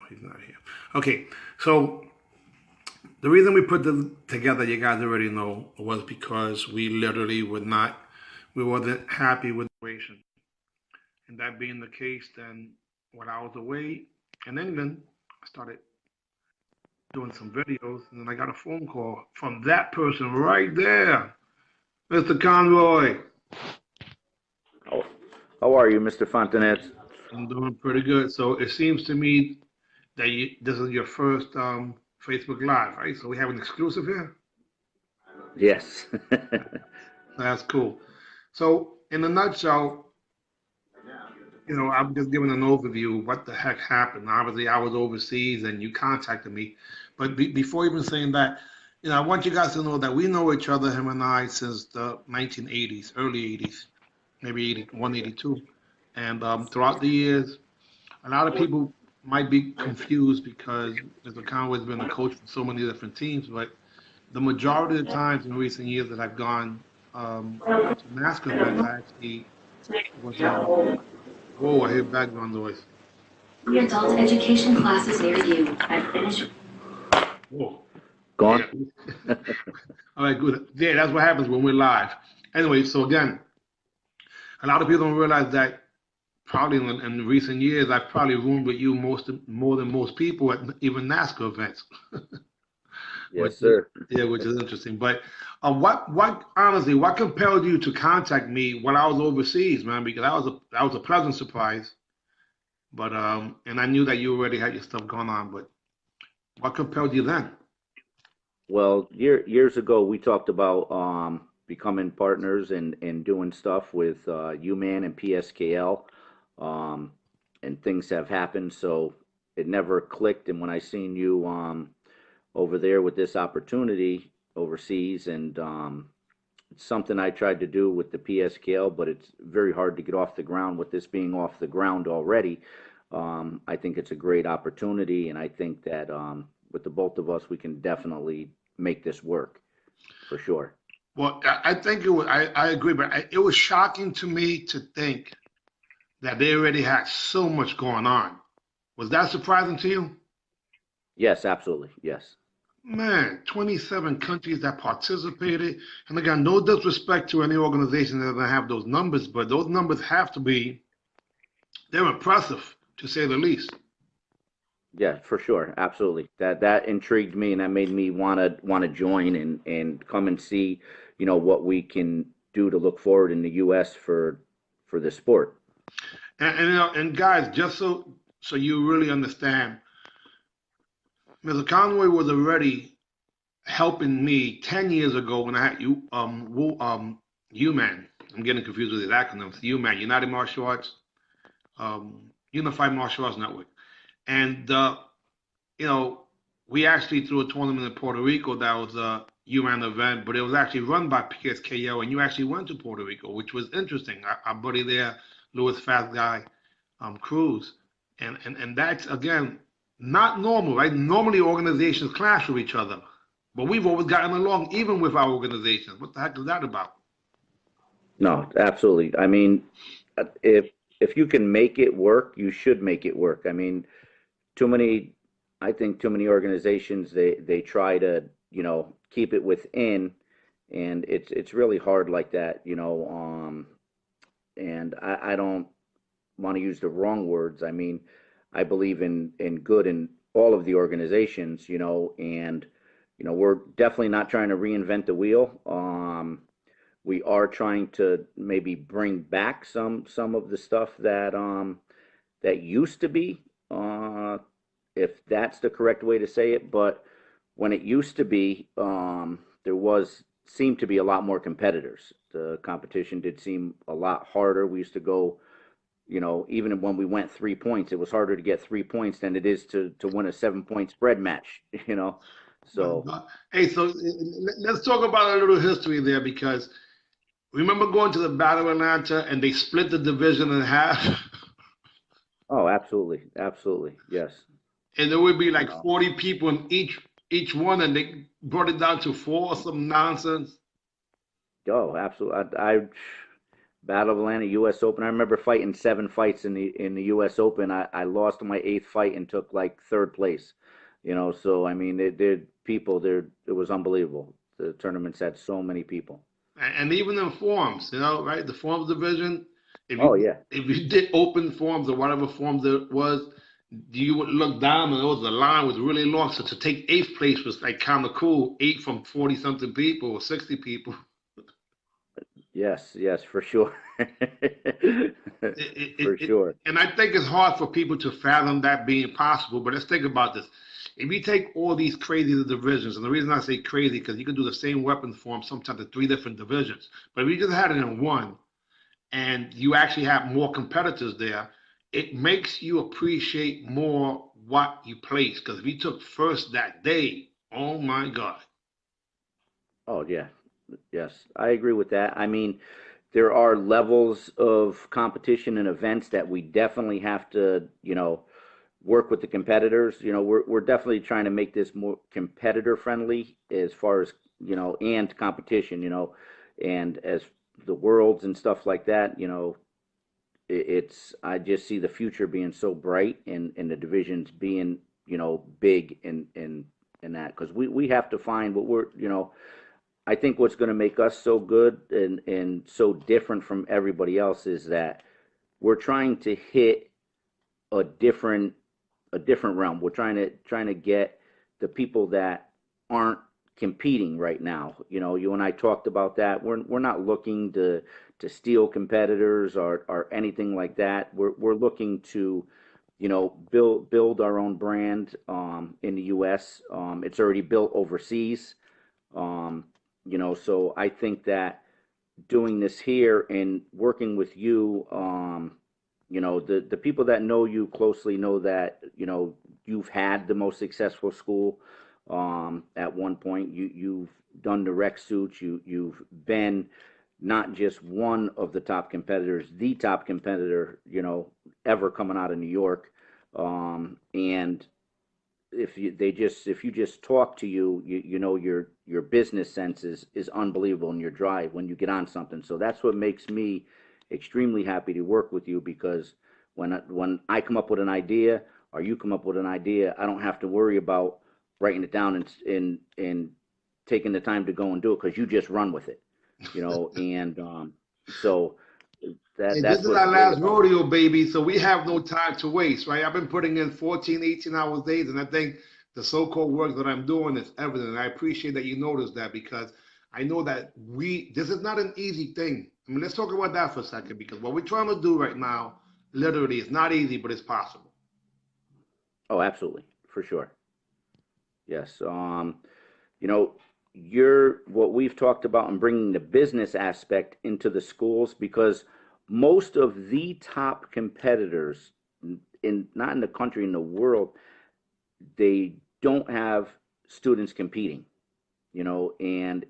he's not here. Okay, so the reason we put this together, you guys already know, was because we literally we wasn't happy with the situation. And that being the case, then when I was away in England, I started doing some videos, and then I got a phone call from that person right there, Mr. Conroy. How, how are you, Mr. Fontanez? I'm doing pretty good. So it seems to me that this is your first Facebook Live, right? So we have an exclusive here. Yes. That's cool. So in a nutshell, I'm just giving an overview of what the heck happened. Obviously, I was overseas and you contacted me. But before even saying that, I want you guys to know that we know each other, him and I, since the 1980s, early 80s, maybe 81, 82. And throughout the years, a lot of people might be confused because Mr. Conway's been a coach for so many different teams, but the majority of the times in recent years that I've gone to NASCAR events, I actually was whoa, I hear background noise. The adult education classes near you. I finished. Whoa. Gone? Yeah. All right, good. Yeah, that's what happens when we're live. Anyway, so again, a lot of people don't realize that probably in recent years, I've probably roomed with you more than most people at even NASCAR events. Yes, sir. Yeah, which is interesting. But honestly, what compelled you to contact me while I was overseas, man? Because that was a pleasant surprise. But and I knew that you already had your stuff going on. But what compelled you then? Well, years ago, we talked about becoming partners and doing stuff with UMAN and PSKL, and things have happened, so it never clicked. And when I seen you over there with this opportunity overseas, and it's something I tried to do with the PSKL, but it's very hard to get off the ground. With this being off the ground already, I think it's a great opportunity, and I think that with the both of us, we can definitely make this work for sure. Well, I think it was. I agree, but it was shocking to me to think that they already had so much going on. Was that surprising to you? Yes, absolutely. Yes. Man, 27 countries that participated. And again, no disrespect to any organization that doesn't have those numbers, but those numbers have to be, they're impressive to say the least. Yeah, for sure. Absolutely. That intrigued me, and that made me wanna join and come and see, what we can do to look forward in the US for the sport. And guys, just so you really understand, Mr. Conway was already helping me 10 years ago when I had UMAN. I'm getting confused with the acronyms. UMAN, United Martial Arts, Unified Martial Arts Network. And, we actually threw a tournament in Puerto Rico that was a UMAN event, but it was actually run by PSKO, and you actually went to Puerto Rico, which was interesting. Our buddy there, Louis Fast Guy, Cruz. And that's, again, not normal, right? Normally organizations clash with each other, but we've always gotten along, even with our organizations. What the heck is that about? No, absolutely. I mean, if you can make it work, you should make it work. I mean, too many, I think too many organizations, they try to, keep it within, and it's really hard like that. And I don't want to use the wrong words. I mean, I believe in good in all of the organizations, and we're definitely not trying to reinvent the wheel. We are trying to maybe bring back some of the stuff that used to be, if that's the correct way to say it. But when it used to be, there seemed to be a lot more competitors. The competition did seem a lot harder. We used to go, even when we went 3 points, it was harder to get 3 points than it is to win a 7 point spread match. So Hey, so let's talk about a little history there because remember going to the Battle of Atlanta and they split the division in half? oh, absolutely, absolutely, yes. And there would be like Uh, 40 people in each one, and they brought it down to four or some nonsense. oh, absolutely. I Battle of Atlanta, U.S. Open. I remember fighting 7 fights in the U.S. Open. I lost my 8th fight and took like 3rd place. So I mean, it was unbelievable. The tournaments had so many people. And even in forms, right? The forms division, Oh yeah. if you did open forms or whatever forms it was, you would look down and the line was really long. So to take 8th place was like kind of cool. 8 from 40 something people or 60 people. Yes, yes, for sure. For sure. And I think it's hard for people to fathom that being possible. But let's think about this. If you take all these crazy divisions, and the reason I say crazy because you can do the same weapon form sometimes in 3 different divisions. But if you just had it in one, and you actually have more competitors there, it makes you appreciate more what you place. Because if you took first that day, oh my God. Oh yeah. Yes, I agree with that. I mean, there are levels of competition and events that we definitely have to, work with the competitors. We're definitely trying to make this more competitor friendly as far as, and competition, and as the worlds and stuff like that, I just see the future being so bright and the divisions being, big in that because we have to find what I think what's going to make us so good and so different from everybody else is that we're trying to hit a different realm. We're trying to get the people that aren't competing right now. You and I talked about that. We're not looking to steal competitors or anything like that. We're looking to build our own brand in the US. It's already built overseas. Um, so I think that doing this here and working with you, the people that know you closely know that, you've had the most successful school at one point. You've done the rec suits. You've been not just one of the top competitors, the top competitor, ever coming out of New York. And if you just talk to your business sense is unbelievable and your drive when you get on something. So that's what makes me extremely happy to work with you because when I come up with an idea or you come up with an idea, I don't have to worry about writing it down and taking the time to go and do it because you just run with it, and so Hey, this that's is what's our great last about it. rodeo, baby, so we have no time to waste, right? I've been putting in 14, 18 hours days, and I think the so-called work that I'm doing is evident. And I appreciate that you noticed that because I know that this is not an easy thing. I mean, let's talk about that for a second because what we're trying to do right now, literally, is not easy, but it's possible. Oh, absolutely, for sure. Yes. You know, you're what we've talked about in bringing the business aspect into the schools because most of the top competitors not in the country, in the world, they don't have students competing, and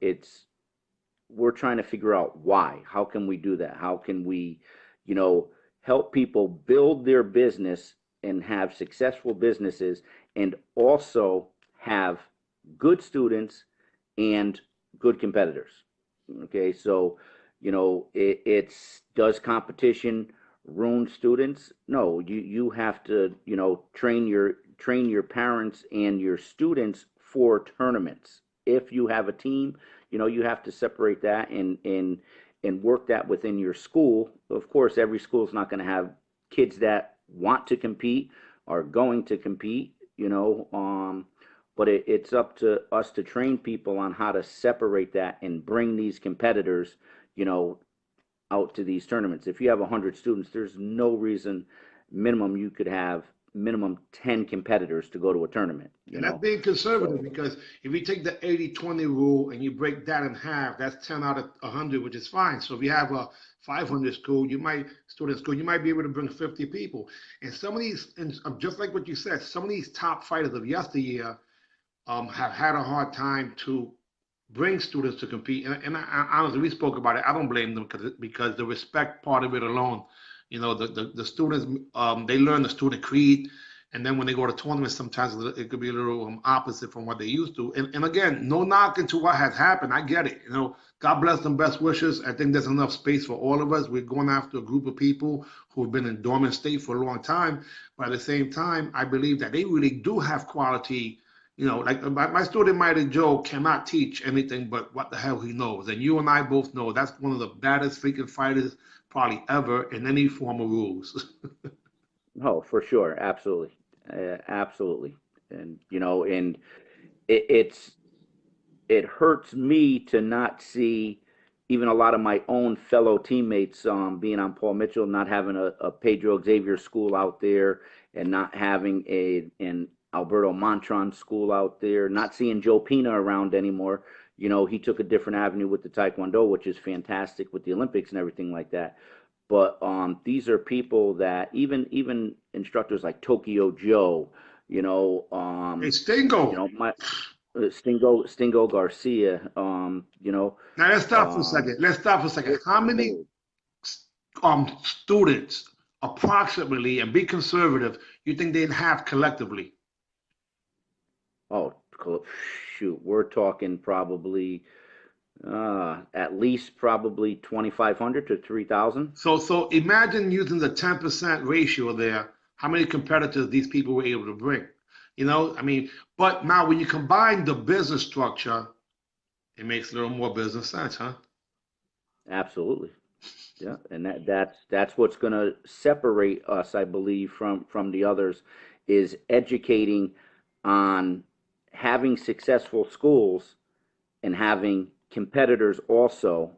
we're trying to figure out why. How can we do that? How can we, you know, help people build their business and have successful businesses and also have good students and good competitors. Okay, so it's does competition ruin students? No, you have to train your parents and your students for tournaments. If you have a team, you have to separate that and work that within your school. Of course, every school is not going to have kids that want to compete are going to compete, but it's up to us to train people on how to separate that and bring these competitors, you know, out to these tournaments. If you have 100 students, there's no reason minimum you could have minimum 10 competitors to go to a tournament, And that's being conservative So, because if you take the 80-20 rule and you break that in half, that's 10 out of 100, which is fine. So if you have a 500 student school, you might be able to bring 50 people. And some of these, and just like what you said, some of these top fighters of yesteryear have had a hard time to bring students to compete. And honestly, we spoke about it. I don't blame them because the respect part of it alone, the students, they learn the student creed. And then when they go to tournaments, sometimes it could be a little opposite from what they used to. And again, no knock into what has happened. I get it. God bless them, best wishes. I think there's enough space for all of us. We're going after a group of people who have been in dormant state for a long time. But at the same time, I believe that they really do have quality. Like my student Mighty Joe cannot teach anything but what the hell he knows. And you and I both know that's one of the baddest freaking fighters probably ever in any form of rules. Oh, for sure. Absolutely. Absolutely. And, and it's, it hurts me to not see even a lot of my own fellow teammates being on Paul Mitchell, not having a Pedro Xavier school out there, and not having an Alberto Montron school out there, not seeing Joe Pina around anymore. He took a different avenue with the Taekwondo, which is fantastic with the Olympics and everything like that. But these are people that even instructors like Tokyo Joe, Hey, Stingo. My Stingo Garcia, Now let's stop for a second. Let's stop for a second. How many students approximately, and be conservative, you think they'd have collectively? Oh, shoot, we're talking probably at least probably 2,500 to 3,000. So imagine using the 10% ratio there, how many competitors these people were able to bring. But now when you combine the business structure, it makes a little more business sense, huh? Absolutely. Yeah, and that's what's going to separate us, I believe, from the others, is educating on having successful schools and having competitors also,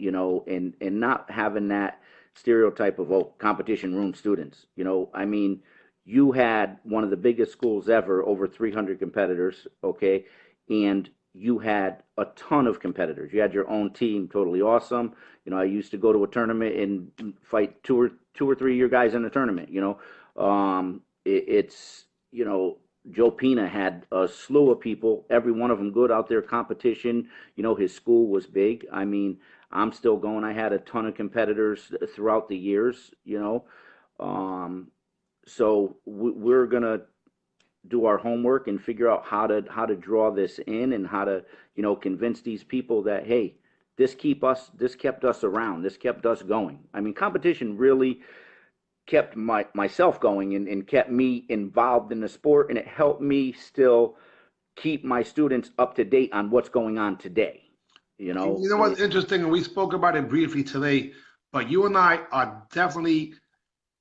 and not having that stereotype of, oh, competition room students. You had one of the biggest schools ever, over 300 competitors, okay, and you had a ton of competitors. You had your own team, totally awesome. I used to go to a tournament and fight two or three of your guys in a tournament. It's Joe Pina had a slew of people, every one of them good out there, competition. His school was big. I'm still going. I had a ton of competitors throughout the years. So we're gonna do our homework and figure out how to draw this in, and how to convince these people that, hey, this kept us around, this kept us going. Competition really kept myself going, and kept me involved in the sport, and it helped me still keep my students up to date on what's going on today. What's interesting, and we spoke about it briefly today, but you and I are definitely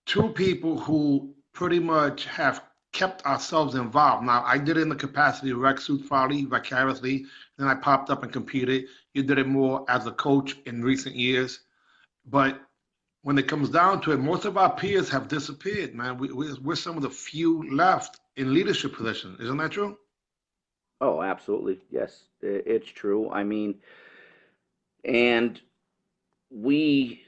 two people who pretty much have kept ourselves involved. Now, I did it in the capacity of rec suit Farley, vicariously. Then I popped up and competed. You did it more as a coach in recent years. But when it comes down to it, most of our peers have disappeared, man. We're some of the few left in leadership positions. Isn't that true? Oh, absolutely. Yes, it's true. And we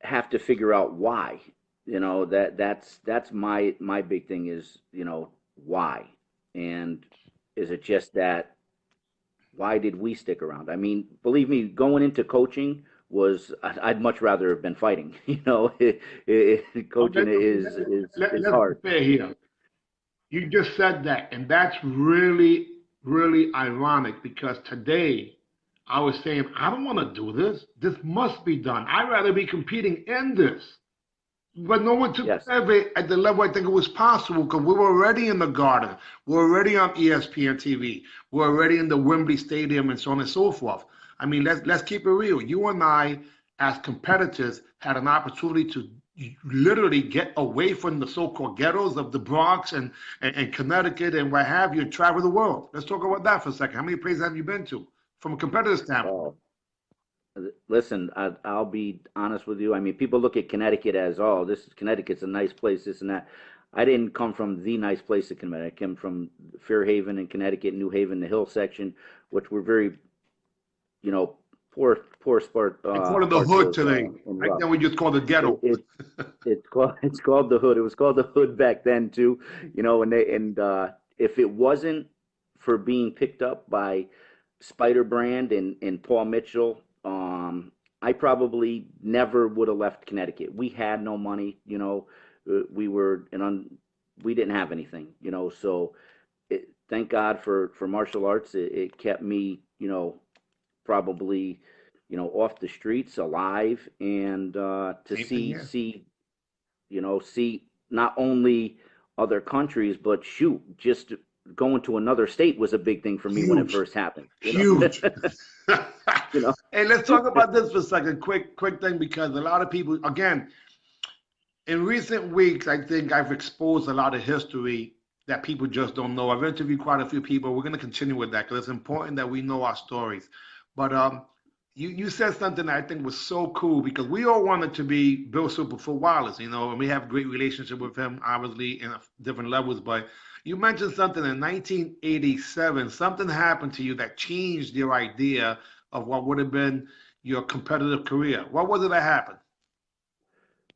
have to figure out why. That's my big thing is, why? And is it just that, why did we stick around? Believe me, going into coaching I'd much rather have been fighting. Coaching is hard. Let's be fair here. You just said that, and that's really, really ironic, because today I was saying, I don't want to do this. This must be done. I'd rather be competing in this. But no one took Yes. it at the level I think it was possible, because we were already in the Garden. We're already on ESPN TV. We're already in the Wembley Stadium, and so on and so forth. Let's keep it real. You and I, as competitors, had an opportunity to literally get away from the so-called ghettos of the Bronx and Connecticut and what have you, and travel the world. Let's talk about that for a second. How many places have you been to from a competitive standpoint? Listen, I'll be honest with you. People look at Connecticut as, oh, Connecticut's a nice place, this and that. I didn't come from the nice place of Connecticut. I came from Fairhaven in Connecticut, New Haven, the Hill section, which were very, poor sport. They call it the hood today. Right now we just call it ghetto. It's called the hood. It was called the hood back then too. And if it wasn't for being picked up by Spider Brand and Paul Mitchell, I probably never would have left Connecticut. We had no money. We were we didn't have anything, so thank God for martial arts. It kept me, probably, off the streets alive, and to Same thing see, here. see not only other countries, but shoot, just going to another state was a big thing for me when it Huge, first happened, huge. you know. Hey, let's talk about this for a second. Quick thing, because a lot of people, again, in recent weeks, I think I've exposed a lot of history that people just don't know. I've interviewed quite a few people. We're going to continue with that because it's important that we know our stories. But you said something that I think was so cool, because we all wanted to be Bill Superfoot Wallace, and we have great relationship with him, obviously, in different levels. But you mentioned something in 1987. Something happened to you that changed your idea of what would have been your competitive career. What was it that happened?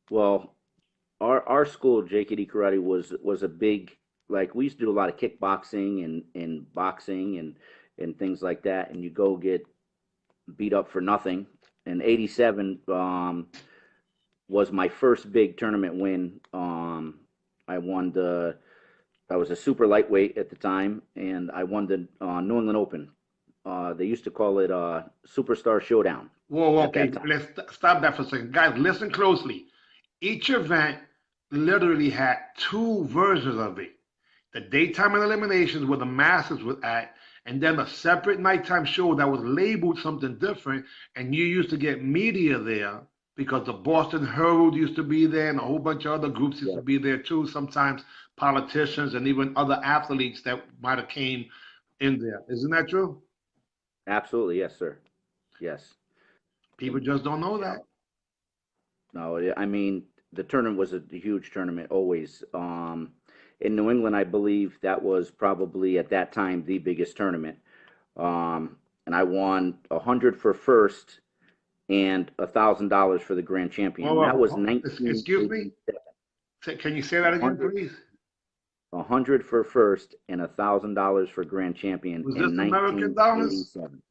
Well, our school, JKD Karate, was a big, like, we used to do a lot of kickboxing and boxing and things like that, and you go get beat up for nothing. And 87 was my first big tournament win. I won the I was a super lightweight at the time, and I won the New England Open. They used to call it Superstar Showdown Whoa, at okay, that time. let's stop that for a second. Guys, listen closely. Each event literally had two versions of it. The daytime eliminations where the masses were at, and then a separate nighttime show that was labeled something different, and you used to get media there because the Boston Herald used to be there, and a whole bunch of other groups used to Yeah, be there too. Sometimes politicians and even other athletes that might have came in there. Isn't that true? absolutely, yes, sir. Yes, People and just don't know you that. know, no, I mean, the tournament was a huge tournament always. In New England, I believe that was probably at that time the biggest tournament. And I won 100 for first and $1,000 for the grand champion. Whoa, And whoa, that was excuse me. 1987. Can you say that again, 100, please? 100 for first and $1,000 for grand champion Was in this American dollars? 1987.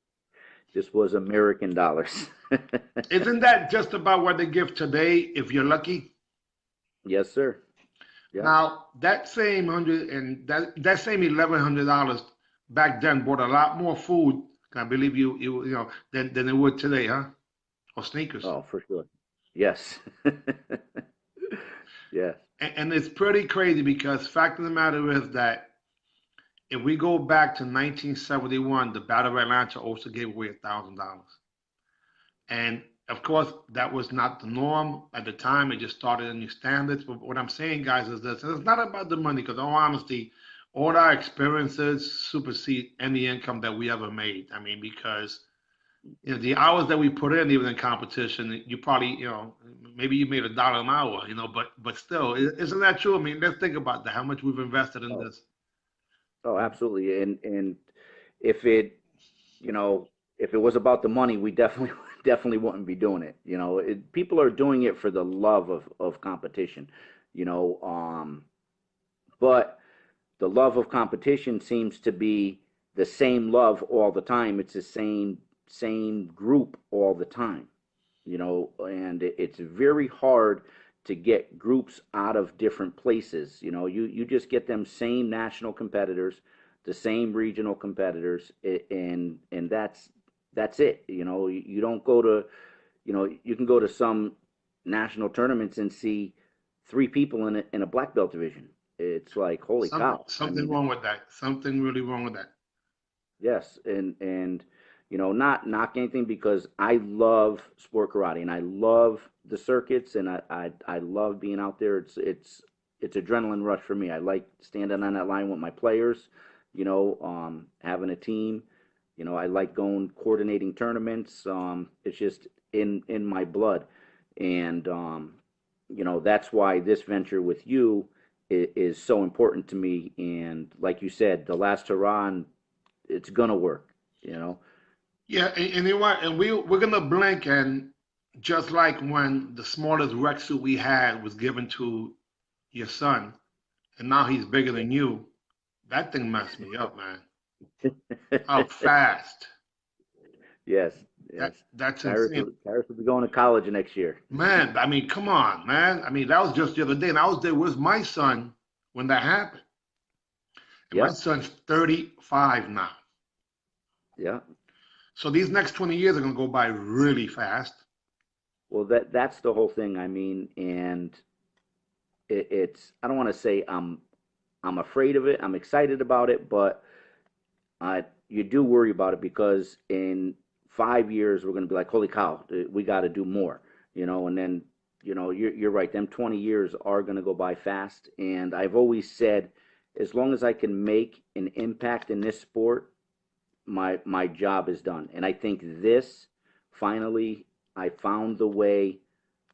This was American dollars. Isn't that just about what they give today if you're lucky? Yes, sir. Yeah. Now, that same hundred and that same $1,100 back then bought a lot more food, I believe than it would today, huh? Or sneakers. Oh, for sure. Yes. Yes. And it's pretty crazy, because fact of the matter is that if we go back to 1971, the Battle of Atlanta also gave away $1,000. And of course, that was not the norm at the time. It just started a new standards. But what I'm saying, guys, is this: and it's not about the money, because, in all honesty, all our experiences supersede any income that we ever made. I mean, because the hours that we put in, even in competition, you probably, maybe you made $1 an hour, but still, isn't that true? I mean, let's think about that. How much we've invested in Oh, this. oh, absolutely. And if it, you know, if it was about the money, we definitely definitely wouldn't be doing it. People are doing it for the love of competition, you know. But the love of competition seems to be the same love all the time. It's the same group all the time, and it's very hard to get groups out of different places. You just get them same national competitors, the same regional competitors, and that's it. You don't go to, you can go to some national tournaments and see three people in a black belt division. It's like, holy Something, cow. I something mean, wrong with that. Something really wrong with that. yes, and not knock anything, because I love sport karate and I love the circuits, and I love being out there. It's adrenaline rush for me. I like standing on that line with my players, having a team. I like going coordinating tournaments. It's just in my blood, and that's why this venture with you is so important to me. And like you said, the last hurrah, it's gonna work. You know. Yeah, and you know what? And we're gonna blink, and just like when the smallest rec suit we had was given to your son, and now he's bigger than you, that thing messed me up, man. How fast? Yes, That yes. that's Paris insane. will, Paris will be going to college next year. Man, I mean, come on, man. I mean, that was just the other day, and I was there with my son when that happened. And my Yep. son's 35 now. Yeah. So these next 20 years are going to go by really fast. Well, that's the whole thing. I mean, and it's I don't want to say I'm afraid of it. I'm excited about it, but you do worry about it because in 5 years we're going to be like, holy cow, we got to do more, and then you're right. Them 20 years are going to go by fast, and I've always said, as long as I can make an impact in this sport, my job is done. And I think this finally I found the way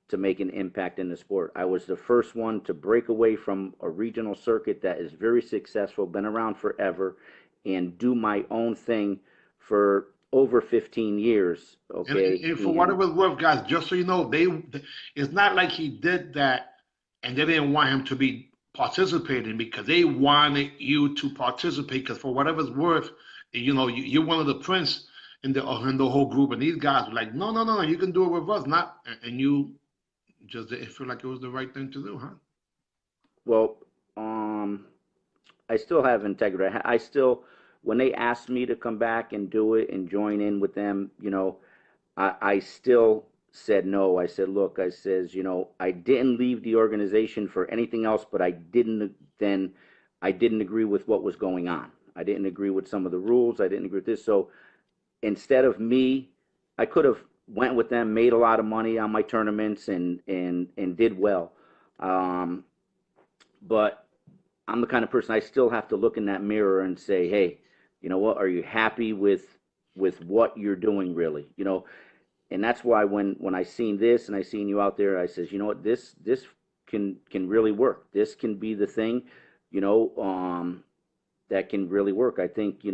to make an impact in the sport. I was the first one to break away from a regional circuit that is very successful, been around forever, and do my own thing for over 15 years. And, Okay. and for whatever it's worth, guys, just so you know, it's not like he did that and they didn't want him to be participating because they wanted you to participate. Because for whatever it's worth, you're one of the prince in the whole group, and these guys were like, no, no, no, no, you can do it with us, not, and you just didn't feel like it was the right thing to do, huh? Well, I still have integrity. I still, when they asked me to come back and do it and join in with them, I still said no. I said, look, I says, I didn't leave the organization for anything else, but I didn't agree with what was going on. I didn't agree with some of the rules. I didn't agree with this. So instead of me, I could have went with them, made a lot of money on my tournaments and did well. Um, but I'm the kind of person I still have to look in that mirror and say, hey, you know what? Are you happy with what you're doing really? And that's why when I seen this and I seen you out there, I says, you know what, this can really work. This can be the thing, that can really work. I think,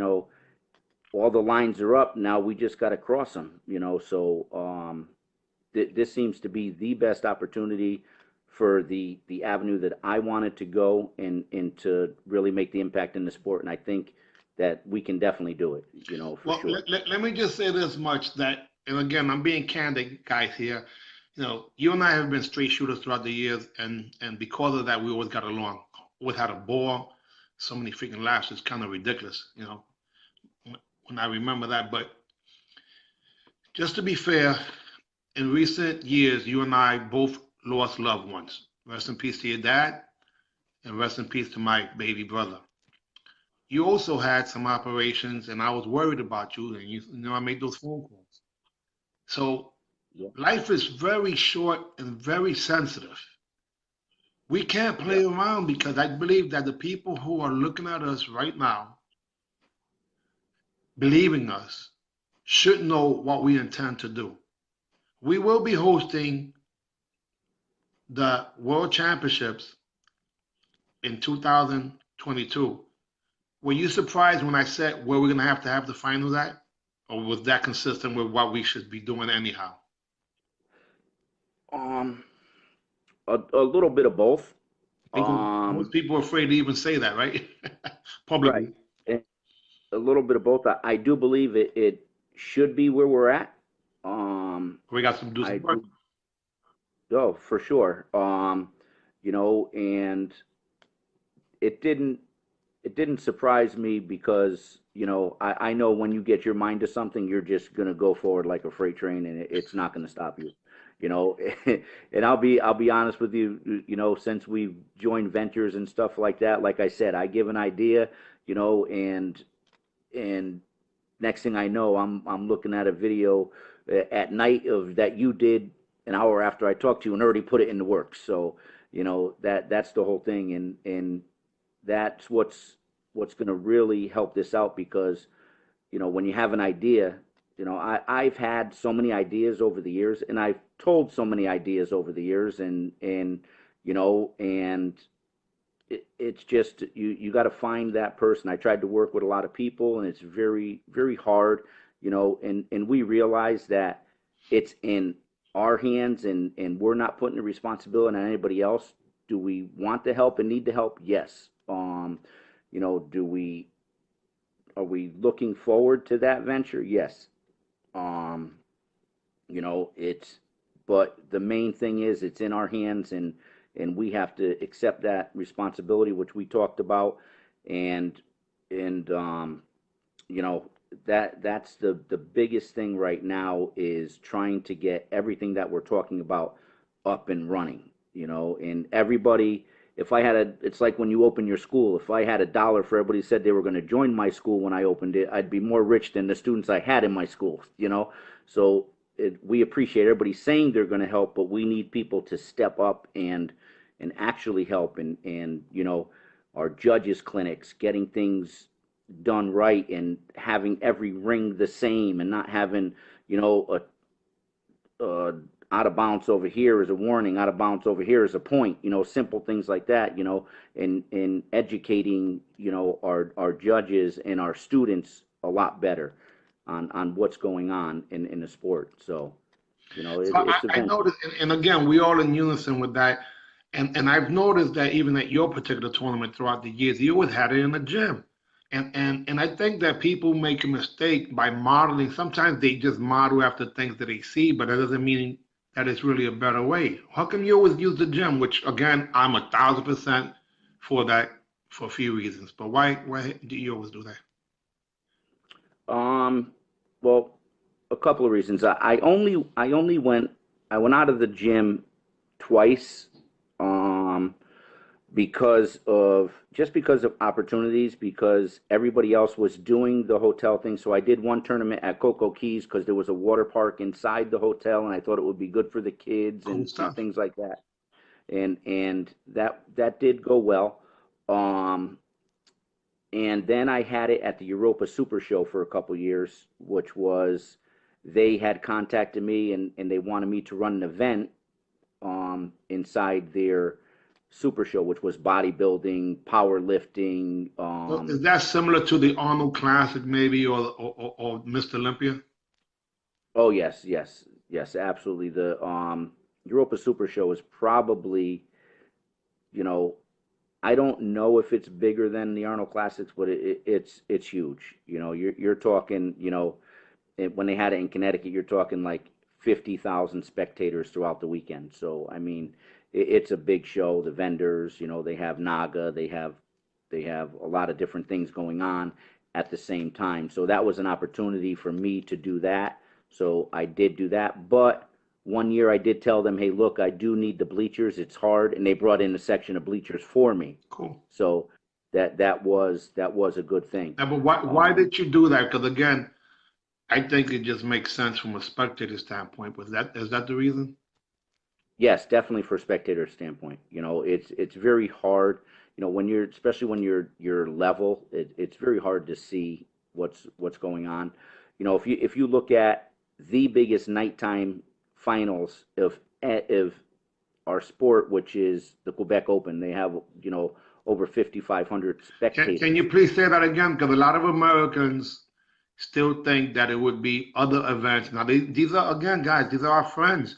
all the lines are up. Now we just got to cross them, So this seems to be the best opportunity for the avenue that I wanted to go and to really make the impact in the sport. And I think that we can definitely do it, for Well, sure. let me just say this much that, and again, I'm being candid, guys, here. You and I have been straight shooters throughout the years, and because of that, we always got along. Always had a ball. So many freaking laughs. It's kind of ridiculous, when I remember that. But just to be fair, in recent years, you and I both lost loved ones. Rest in peace to your dad, and rest in peace to my baby brother. You also had some operations, and I was worried about you, and I made those phone calls. So Yeah. life is very short and very sensitive. We can't Yeah. play around because I believe that the people who are looking at us right now, believing us, should know what we intend to do. We will be hosting the World Championships in 2022. Were you surprised when I said where we're going to have the finals at? Or was that consistent with what we should be doing anyhow? Um, a little bit of both. I think most Um, people are afraid to even say that, right? right. Publicly. And a little bit of both. I do believe it should be where we're at. We got to do I some work. do. Oh, for sure. And it didn't it didn't surprise me because I know when you get your mind to something, you're just gonna go forward like a freight train, and it's not gonna stop you. You know, and I'll be honest with you. Since we've joined ventures and stuff like that, like I said, I give an idea, and next thing I know, I'm looking at a video at night of that you did an hour after I talked to you and already put it into work. So that's the whole thing, and that's what's going to really help this out because when you have an idea, I've had so many ideas over the years, and I've told so many ideas over the years, and it's just you got to find that person. I tried to work with a lot of people, and it's very very hard, and we realize that it's in our hands, and we're not putting the responsibility on anybody else. Do we want the help and need the help? Yes. Do we are we looking forward to that venture? Yes. It's but the main thing is it's in our hands, and and we have to accept that responsibility, which we talked about, and and you know, that's the biggest thing right now is trying to get everything that we're talking about up and running, and everybody, if I had it's like when you open your school, if I had $1 for everybody said they were going to join my school when I opened it, I'd be more rich than the students I had in my school. So we appreciate everybody saying they're going to help, but we need people to step up and actually help, and our judges clinics, getting things done right, and having every ring the same, and not having a out of bounds over here is a warning, out of bounds over here is a point, simple things like that, and educating, our judges and our students a lot better on what's going on in the sport. So, So it's I event. noticed, and again, we all in unison with that. And I've noticed that even at your particular tournament throughout the years, you always had it in the gym. And I think that people make a mistake by modeling. Sometimes they just model after things that they see, but that doesn't mean that it's really a better way. How come you always use the gym? Which again, I'm 1,000% for that for a few reasons. But why do you always do that? Um, well, a couple of reasons. I went out of the gym twice, um, because of opportunities, because everybody else was doing the hotel thing. So I did one tournament at Cocoa Keys because there was a water park inside the hotel, and I thought it would be good for the kids Cool and stuff. things like that. And that did go well. Um, and then I had it at the Europa Super Show for a couple years, which was, they had contacted me, and they wanted me to run an event inside their Super Show, which was bodybuilding, powerlifting. So is that similar to the Arnold Classic, maybe, or Mr. Olympia? Oh yes, yes, yes, absolutely. The Europa Super Show is probably, you know, I don't know if it's bigger than the Arnold Classics, but it's huge. You're talking, when they had it in Connecticut, you're talking like 50,000 spectators throughout the weekend. So I mean, it's a big show. The vendors, they have Naga, they have a lot of different things going on at the same time. So that was an opportunity for me to do that. So I did do that. But one year I did tell them, hey, look, I do need the bleachers. It's hard, and they brought in a section of bleachers for me. Cool. So that was a good thing. Now, but why Um, did you do that? Because again, I think it just makes sense from a spectator standpoint. Was that is that the reason? Yes, definitely for a spectator standpoint. It's very hard. When you're, especially when you're level, it's very hard to see what's going on. If you look at the biggest nighttime finals of our sport, which is the Quebec Open, they have over 5,500 Can you spectators. please say that again? Because a lot of Americans still think that it would be other events. Now, these are again, guys, these are our friends,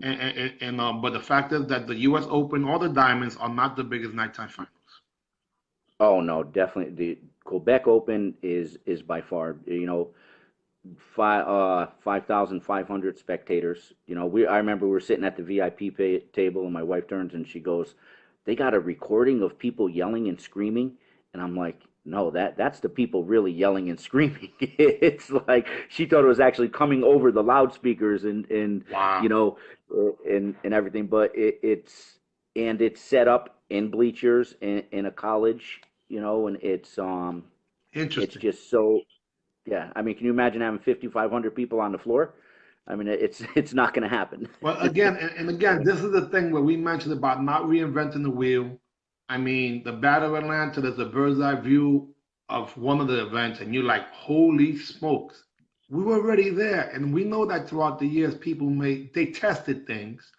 and but the fact is that the U.S. Open, all the diamonds are not the biggest nighttime finals. Oh no, definitely the Quebec Open is by far, 5,500 spectators. I remember we were sitting at the VIP table, and my wife turns and she goes, "They got a recording of people yelling and screaming," and I'm like, "No, that's the people really yelling and screaming." It's like she thought it was actually coming over the loudspeakers and you Wow, know and everything, but it's set up in bleachers in a college, and it's interesting. just so, yeah, I mean, can you imagine having 5,500 people on the floor? I mean, it's not going to happen. Well, again, and again, this is the thing where we mentioned about not reinventing the wheel. I mean, the Battle of Atlanta, there's a bird's eye view of one of the events, and you're like, holy smokes, we were already there. And we know that throughout the years, they tested things.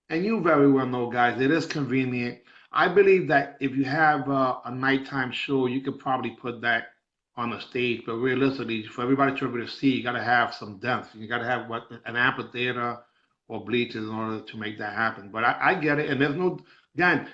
And you very well know, guys, it is convenient. I believe that if you have a nighttime show, you could probably put that on a stage. But realistically, for everybody to be able to see, you got to have some depth. You got to have an amphitheater or bleachers in order to make that happen. But I get it. And again,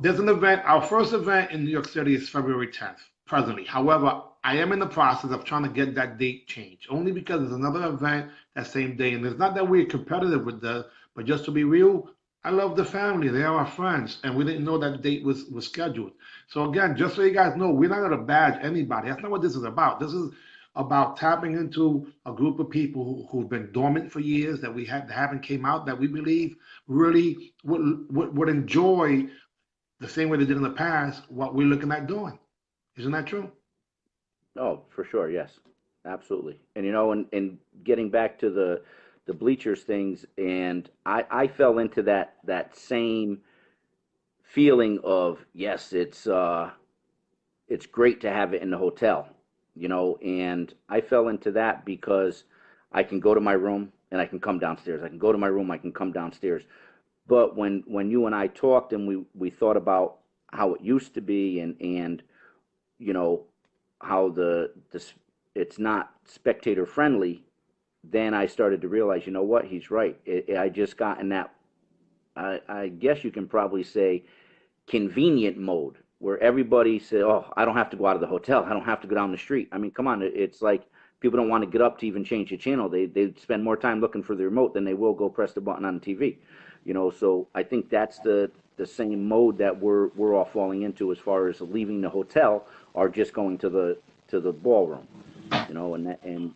there's an event. Our first event in New York City is February 10th, presently. However, I am in the process of trying to get that date changed, only because there's another event that same day. And it's not that we're competitive with the, but just to be real, I love the family. They are our friends, and we didn't know that date was scheduled. So again, just so you guys know, we're not gonna badge anybody. That's not what this is about. This is about tapping into a group of people who've been dormant for years that we haven't came out that we believe really would enjoy the same way they did in the past what we're looking at doing. Isn't that true? Oh, for sure, yes, absolutely. And and getting back to the bleachers things, and I fell into that same feeling of yes, it's great to have it in the hotel, and I fell into that because I can go to my room and I can come downstairs. I can go to my room, I can come downstairs. But when you and I talked and we thought about how it used to be, and you know how it's not spectator friendly, then I started to realize, you know what, he's right. I just got in that, I guess you can probably say, convenient mode where everybody said, oh, I don't have to go out of the hotel. I don't have to go down the street. I mean, come on. It's like people don't want to get up to even change the channel. They spend more time looking for the remote than they will go press the button on the TV. So I think that's the same mode that we're all falling into as far as leaving the hotel or just going to the ballroom. And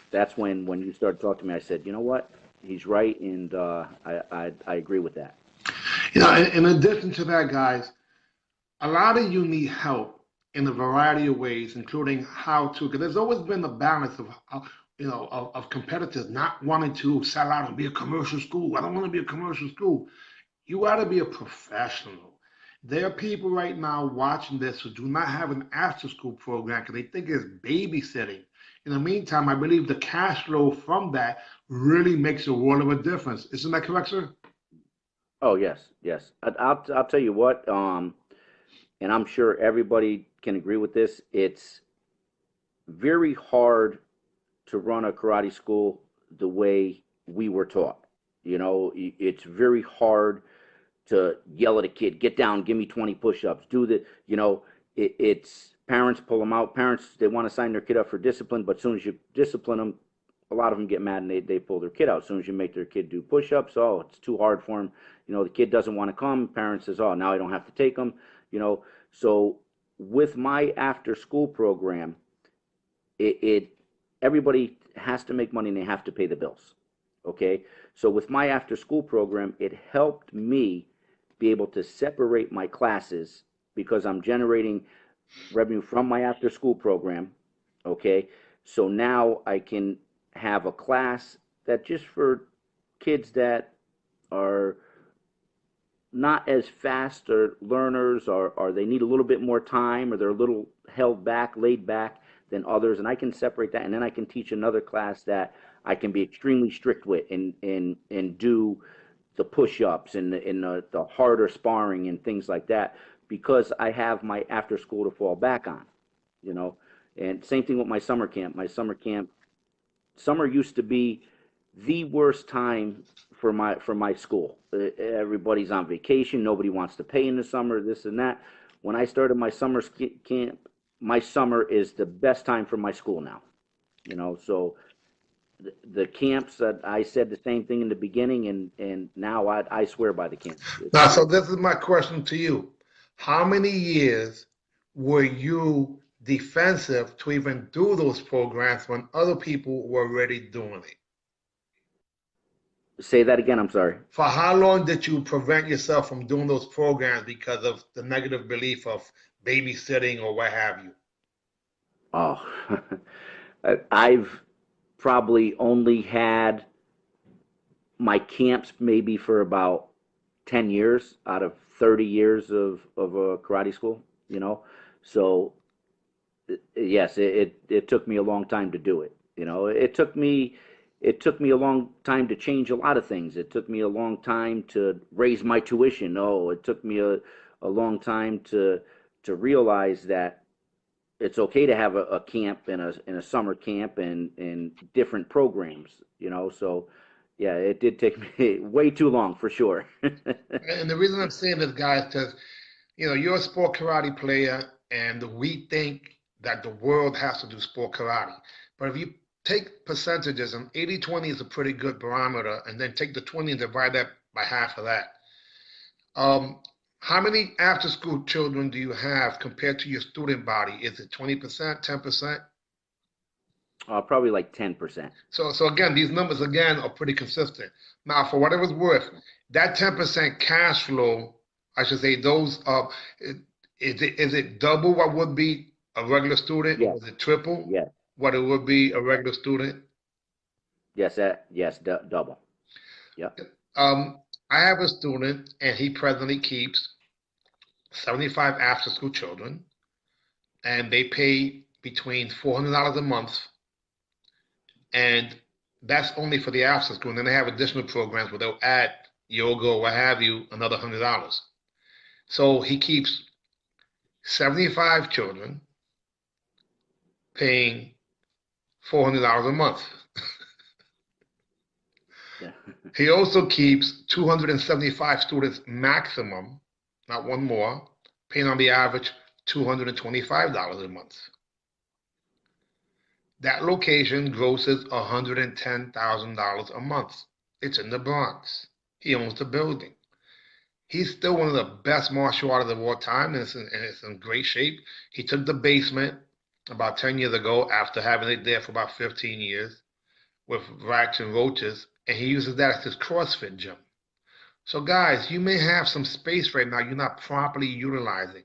that's when you started talking to me. I said, you know what, he's right, and I agree with that. In addition to that, guys, a lot of you need help in a variety of ways, including how to, because there's always been a balance of, of competitors not wanting to sell out and be a commercial school. I don't want to be a commercial school. You got to be a professional. There are people right now watching this who do not have an after school program because they think it's babysitting. In the meantime, I believe the cash flow from that really makes a world of a difference. Isn't that correct, sir? Oh yes, yes. I'll tell you what, and I'm sure everybody can agree with this. It's very hard to run a karate school the way we were taught. It's very hard to yell at a kid, get down, give me 20 push-ups, do it's parents pull them out. Parents, they want to sign their kid up for discipline, but as soon as you discipline them, a lot of them get mad and they pull their kid out. As soon as you make their kid do push-ups, oh, it's too hard for them. The kid doesn't want to come. Parents says, oh, now I don't have to take them. So with my after-school program, it everybody has to make money and they have to pay the bills. Okay, so with my after-school program, it helped me be able to separate my classes because I'm generating revenue from my after-school program. Okay, so now I can have a class that just for kids that are not as fast or learners, or they need a little bit more time, or they're a little held back, laid back than others, and I can separate that, and then I can teach another class that I can be extremely strict with and do the push-ups and the harder sparring and things like that because I have my after school to fall back on. And same thing with my summer camp. Summer used to be the worst time for my school. Everybody's on vacation. Nobody wants to pay in the summer, this and that. When I started my summer camp, my summer is the best time for my school now. So the camps, that I said the same thing in the beginning, and now I swear by the camps. Now, so this is my question to you. How many years were you defensive to even do those programs when other people were already doing it? Say that again, I'm sorry. For how long did you prevent yourself from doing those programs because of the negative belief of babysitting or what have you? Oh, I've probably only had my camps maybe for about 10 years out of 30 years of a karate school, So yes, it took me a long time to do it. It took me a long time to change a lot of things. It took me a long time to raise my tuition. Oh, it took me a long time to realize that it's okay to have a camp and a summer camp and different programs. So yeah, it did take me way too long for sure. And the reason I'm saying this, guys, because you're a sport karate player, and we think that the world has to do sport karate. But if you take percentages, and 80-20 is a pretty good barometer, and then take the 20 and divide that by half of that. How many after-school children do you have compared to your student body? Is it 20%, 10%? Probably like 10%. So again, these numbers again are pretty consistent. Now, for whatever it's worth, that 10% cash flow, I should say, those is it double what would be a regular student, or Yes, is it triple yes, what it would be a regular student? yes, yes, double. Yep. Um, I have a student, and he presently keeps 75 after-school children, and they pay between $400 a month, and that's only for the after school. And then they have additional programs where they'll add yoga or what have you, another $100. So he keeps 75 children paying $400 a month. Yeah. He also keeps 275 students maximum, not one more, paying on the average $225 a month. That location grosses $110,000 a month. It's in the Bronx. He owns the building. He's still one of the best martial artists of all time, and it's in great shape. He took the basement about 10 years ago after having it there for about 15 years with rats and roaches, and he uses that as his CrossFit gym. So, guys, you may have some space right now you're not properly utilizing.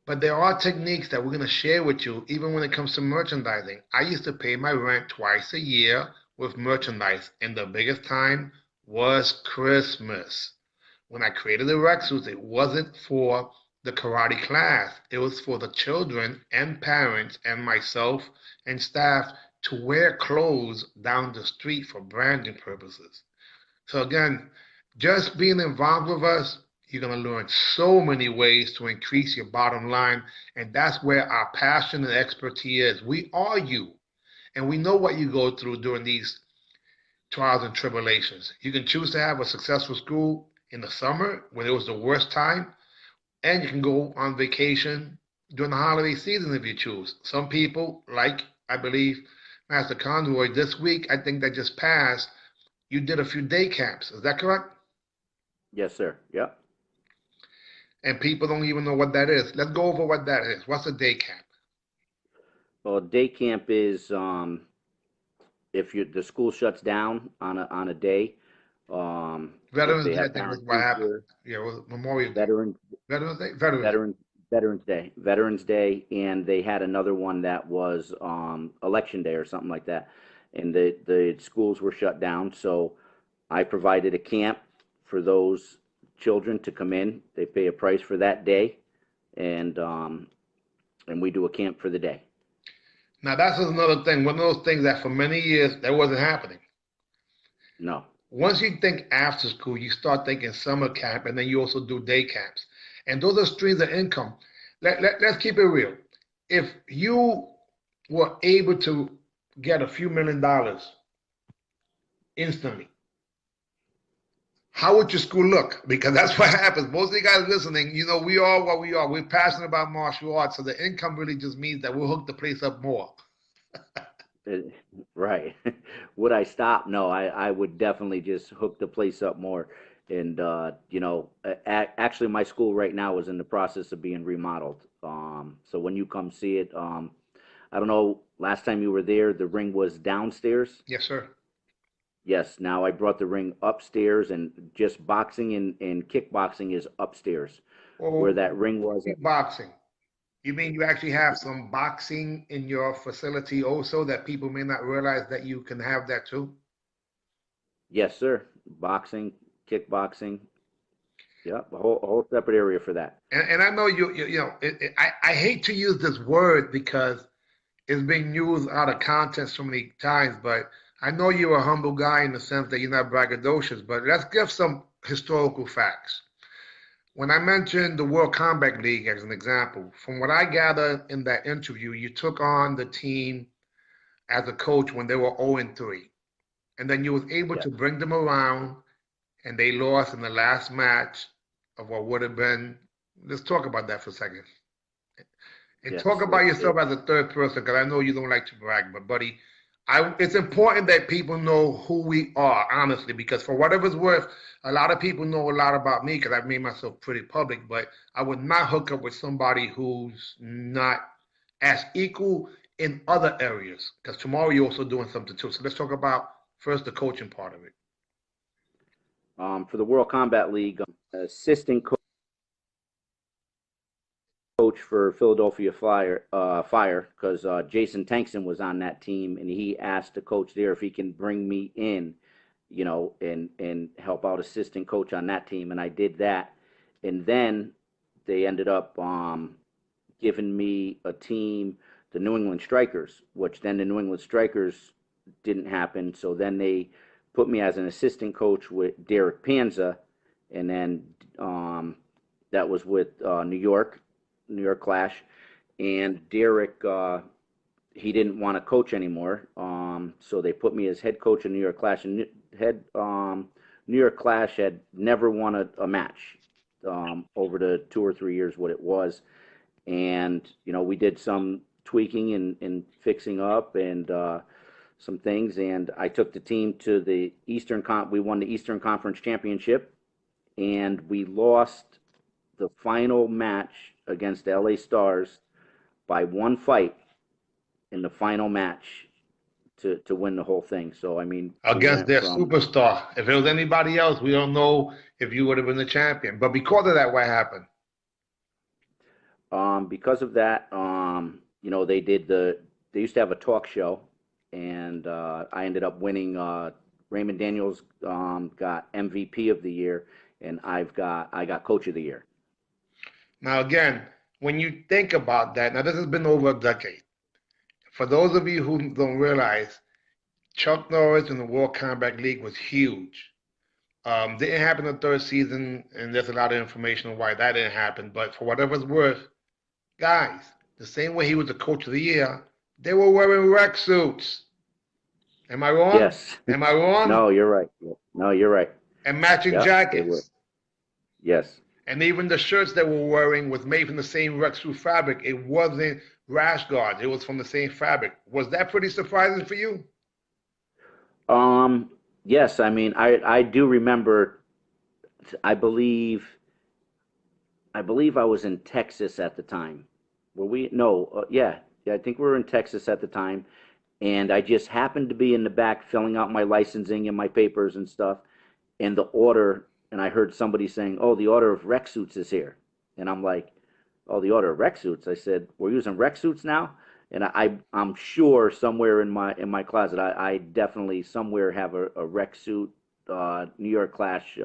But there are techniques that we're going to share with you, even when it comes to merchandising. I used to pay my rent twice a year with merchandise, and the biggest time was Christmas. When I created the rec suits, it wasn't for the karate class. It was for the children and parents and myself and staff to wear clothes down the street for branding purposes. So again, just being involved with us, you're going to learn so many ways to increase your bottom line. And that's where our passion and expertise is. We are you, and we know what you go through during these trials and tribulations. You can choose to have a successful school in the summer when it was the worst time, and you can go on vacation during the holiday season if you choose. Some people, like I believe Master Conroy, this week, I think that just passed, you did a few day camps. Is that correct? Yes, sir. Yep. And people don't even know what that is. Let's go over what that is. What's a day camp? Well, day camp is if the school shuts down on a day. If Veterans they Day, I have think parent was what happened. teacher, Yeah, it was Memorial Day. veteran Veterans Day? Veterans Day. veteran Veterans Day, and they had another one that was Election Day or something like that, and the schools were shut down. So I provided a camp for those children to come in. They pay a price for that day, and we do a camp for the day. Now, that's another thing. One of those things that for many years, that wasn't happening. No. Once you think after school, you start thinking summer camp, and then you also do day camps. And those are streams of income. Let's keep it real. If you were able to get a few $1 million instantly, how would your school look? Because that's what happens. Most of you guys listening, you know, we are what we are. We're passionate about martial arts, so the income really just means that we'll hook the place up more. Right. Would I stop? No, I would definitely just hook the place up more. And, actually my school right now is in the process of being remodeled. So when you come see it, I don't know, last time you were there, the ring was downstairs. Yes, sir. Yes, now I brought the ring upstairs, and just boxing and kickboxing is upstairs where that ring was. Boxing. You mean you actually have some boxing in your facility also that people may not realize that you can have that too? Yes, sir. Boxing, kickboxing. Yeah, a whole separate area for that. And I know I hate to use this word because it's being used out of context so many times, but I know you're a humble guy in the sense that you're not braggadocious, but let's give some historical facts. When I mentioned the World Combat League as an example, from what I gathered in that interview, you took on the team as a coach when they were 0-3. And then you was able Yes, to bring them around, and they lost in the last match of what would have been. Let's talk about that for a second. And yes. talk about yourself as a third person, because I know you don't like to brag, but buddy, it's important that people know who we are, honestly, because for whatever's worth, a lot of people know a lot about me because I've made myself pretty public, but I would not hook up with somebody who's not as equal in other areas because tomorrow you're also doing something too. So let's talk about first the coaching part of it. For the World Combat League, assistant coach for Philadelphia Fire, because Jason Tankson was on that team, and he asked the coach there if he can bring me in, and help out assistant coach on that team, and I did that, and then they ended up giving me a team, the New England Strikers, which then the New England Strikers didn't happen, so then they put me as an assistant coach with Derek Panza, and then that was with New York Clash, and Derek, he didn't want to coach anymore, so they put me as head coach of New York Clash, and New York Clash had never won a match over the 2 or 3 years what it was, and we did some tweaking and fixing up and some things, and I took the team to the we won the Eastern Conference Championship, and we lost the final match against the LA Stars by one fight in the final match to win the whole thing. So I mean, Against their superstar. If it was anybody else, we don't know if you would have been the champion. But because of that, what happened? Because of that, they used to have a talk show, and I ended up winning. Raymond Daniels got MVP of the year, and I got Coach of the Year. Now, again, when you think about that, now this has been over a decade. For those of you who don't realize, Chuck Norris in the World Combat League was huge. Didn't happen in the third season, and there's a lot of information on why that didn't happen. But for whatever's worth, guys, the same way he was the Coach of the Year, they were wearing rec suits. Am I wrong? Yes. Am I wrong? No, you're right. No, you're right. And matching jackets. Yes. And even the shirts they were wearing was made from the same rec suit fabric. It wasn't rash guards. It was from the same fabric. Was that pretty surprising for you? Yes. I mean, I do remember. I believe I was in Texas at the time. Were we? No. Yeah. I think we were in Texas at the time, and I just happened to be in the back filling out my licensing and my papers and stuff, and the order. And I heard somebody saying, "Oh, the order of rec suits is here," and I'm like, "Oh, the order of rec suits." I said, "We're using rec suits now," and I'm sure somewhere in my closet, I definitely somewhere have a rec suit New York Clash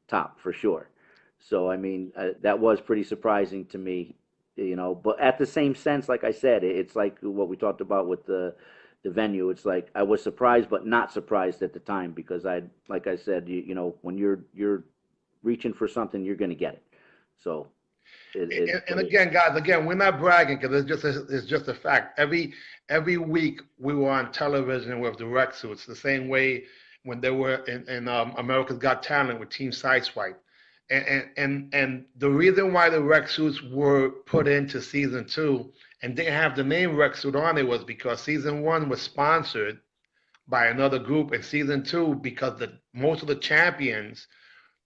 top for sure. So I mean, that was pretty surprising to me, But at the same sense, like I said, it's like what we talked about with the venue. It's like I was surprised, but not surprised at the time because like I said, when you're reaching for something, you're going to get it. So. And again, guys, we're not bragging because it's just a fact. Every week we were on television with the rec suits, the same way when they were in America's Got Talent with Team Sideswipe. And the reason why the rec suits were put into season 2 and didn't have the name rec suit on it was because season 1 was sponsored by another group, and season 2 because most of the champions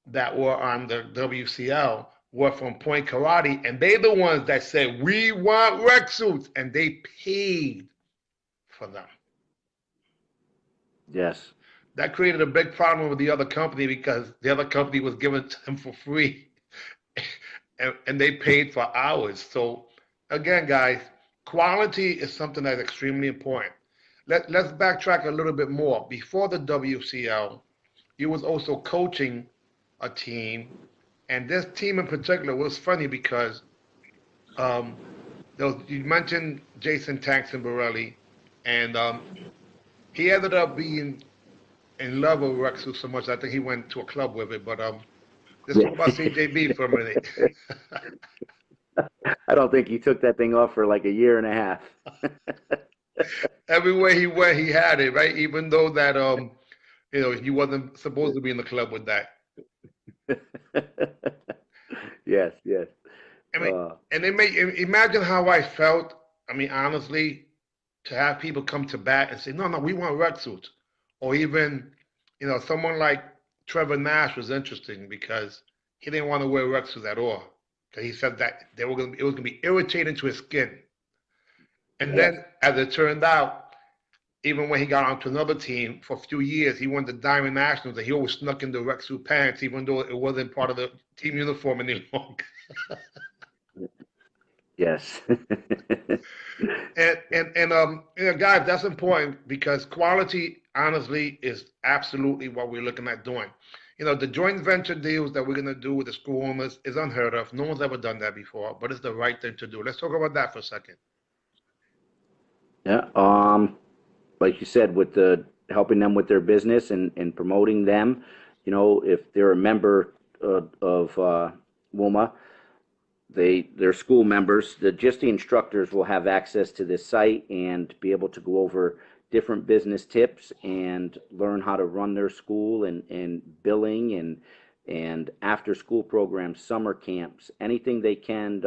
that were on the WCL were from Point Karate, and they're the ones that said, "We want rec suits," and they paid for them. Yes. That created a big problem with the other company because the other company was giving it to them for free, and they paid for hours. So, again, guys, quality is something that's extremely important. Let's backtrack a little bit more. Before the WCL, you was also coaching a team, and this team in particular was funny because you mentioned Jason Tankson Borelli, and he ended up being in love with Rexu so much I think he went to a club with it. But let's talk about CJB for a minute. I don't think he took that thing off for like a year and a half. Everywhere he went, he had it, right? Even though that he wasn't supposed to be in the club with that. Yes. I mean, and imagine how I felt. I mean, honestly, to have people come to bat and say, no, no, we want red suits. Or even, someone like Trevor Nash was interesting because he didn't want to wear red suits at all. Because he said that it was going to be irritating to his skin. And then, as it turned out, even when he got onto another team for a few years, he won the Diamond Nationals, and he always snuck in the red suit pants, even though it wasn't part of the team uniform any longer. Yes. And guys, that's important because quality, honestly, is absolutely what we're looking at doing. The joint venture deals that we're going to do with the school owners is unheard of. No one's ever done that before, but it's the right thing to do. Let's talk about that for a second. Yeah. Like you said, with the helping them with their business and promoting them, if they're a member of WUMA, they're school members. Just the instructors will have access to this site and be able to go over different business tips and learn how to run their school and billing and after school programs, summer camps, anything they can,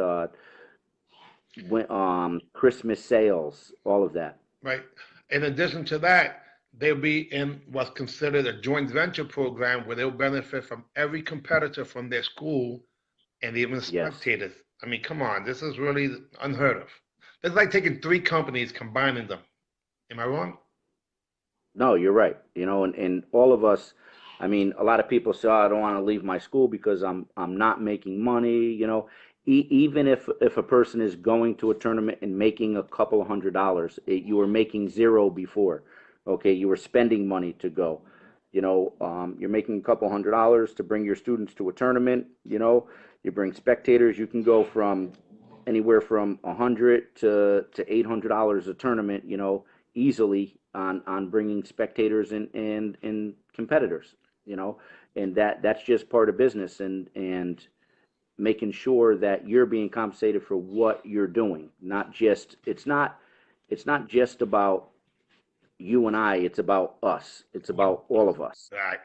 Christmas sales, all of that. Right. In addition to that, they'll be in what's considered a joint venture program where they'll benefit from every competitor from their school and even spectators. Yes. I mean, come on, this is really unheard of. It's like taking three companies, combining them. Am I wrong? No, you're right. And all of us, I mean, a lot of people say, oh, I don't want to leave my school because I'm not making money. Even if a person is going to a tournament and making a couple $100, you were making zero before. Okay, you were spending money to go. You're making a couple $100 to bring your students to a tournament. You bring spectators. You can go from anywhere from $100 to $800 a tournament. Easily on bringing spectators and competitors. And that's just part of business and making sure that you're being compensated for what you're doing. It's not just about you and I, it's about us. It's about all of us. Right.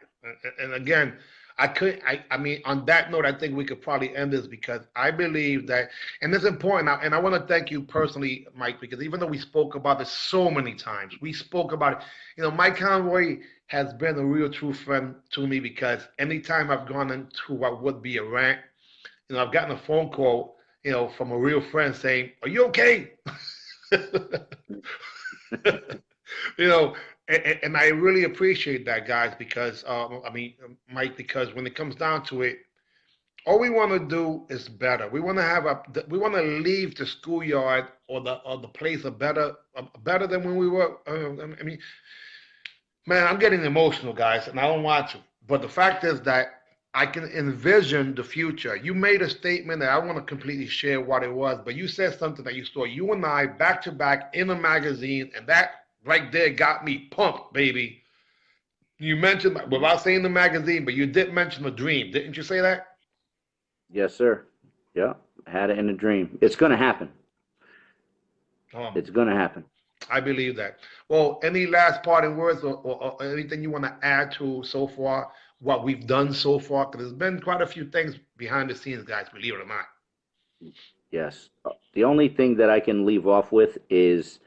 And again, I mean, on that note, I think we could probably end this because I believe that, and it's important, and I want to thank you personally, Mike, because even though we spoke about this so many times, we spoke about it. Mike Conroy has been a real true friend to me because anytime I've gone into what would be a rant, I've gotten a phone call, from a real friend saying, "Are you okay?" And I really appreciate that, guys, because Mike, because when it comes down to it, all we want to do is better. We want to leave the schoolyard or the place better than when we were. Man, I'm getting emotional, guys, and I don't want to. But the fact is that I can envision the future. You made a statement that I want to completely share what it was, but you said something that you saw you and I back to back in a magazine, and that right there got me pumped, baby. You mentioned, without saying the magazine, but you did mention a dream. Didn't you say that? Yes, sir. Yeah, I had it in a dream. It's going to happen. It's going to happen. I believe that. Well, any last parting words or anything you want to add to so far, what we've done so far? Because there's been quite a few things behind the scenes, guys, believe it or not. Yes. The only thing that I can leave off with is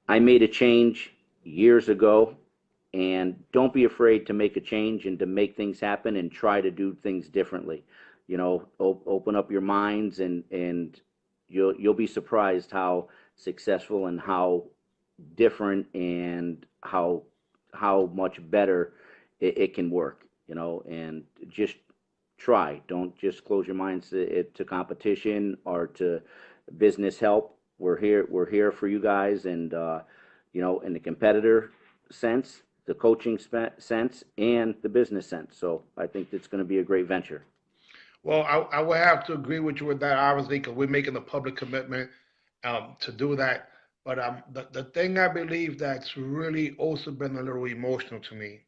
I made a change years ago, and don't be afraid to make a change and to make things happen and try to do things differently. Open up your minds and you'll be surprised how successful and how different and how much better it can work, and just try. Don't just close your minds to competition or to business help. We're here for you guys, and in the competitor sense, the coaching sense, and the business sense. So I think it's going to be a great venture. Well, I will have to agree with you with that, obviously, because we're making a public commitment to do that. But the thing I believe that's really also been a little emotional to me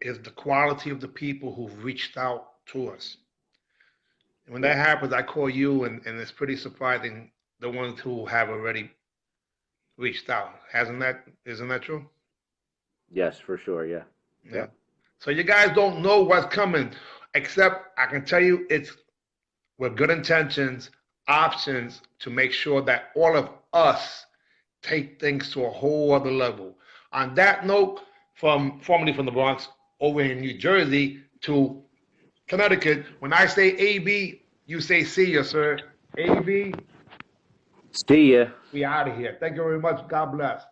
is the quality of the people who've reached out to us. And when that happens, I call you, and it's pretty surprising the ones who have already reached out. Isn't that true? Yes, for sure. Yeah. Yeah. So you guys don't know what's coming, except I can tell you it's with good intentions, options to make sure that all of us take things to a whole other level. On that note, formerly from the Bronx, over in New Jersey to Connecticut, when I say AB, you say see ya, sir. AB, See ya. we out of here. Thank you very much. God bless.